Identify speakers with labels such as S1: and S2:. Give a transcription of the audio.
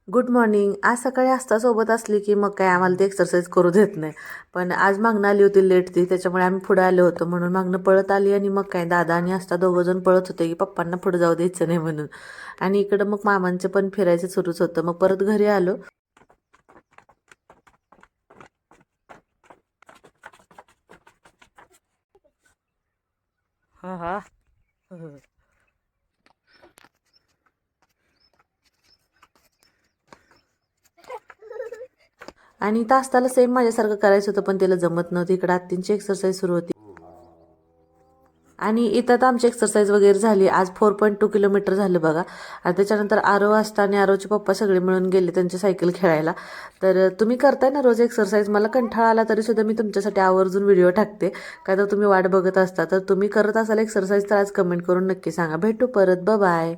S1: Good morning. आज सकाळी आस्था सोबत असली की मग काय आम्हाला ती एक्सरसाइज करू देत नाही. पण आज मागणं आली होती लेट ती, त्याच्यामुळे आम्ही पुढे आलो होतो म्हणून मागणं पळत आली आणि मग काय दादा आणि आस्था दोघंजण पळत होते की पप्पांना पुढे जाऊ द्यायचं नाही म्हणून. आणि इकडं मग मामांचं पण फिरायचं सुरूच होतं. मग परत घरी आलो. हा हा. आणि तासताला सेम माझ्यासारखं करायचं होतं पण त्याला जमत नव्हतं. इकडे आत्तींची एक्सरसाइज सुरू होती आणि इथं तर आमची एक्सरसाइज वगैरे झाली. आज 4.2 किलोमीटर झालं बघा. आणि त्याच्यानंतर आरो असता आणि आरोचे पप्पा सगळे मिळून गेले त्यांची सायकल खेळायला. तर तुम्ही करताय ना रोज एक्सरसाइज? मला कंटाळा आला तरी सुद्धा मी तुमच्यासाठी आवर्जून व्हिडिओ टाकते, काय तर तुम्ही वाट बघत असता. तर तुम्ही करत असाल एक्सरसाइज तर आज कमेंट करून नक्की सांगा. भेटू परत. बाय.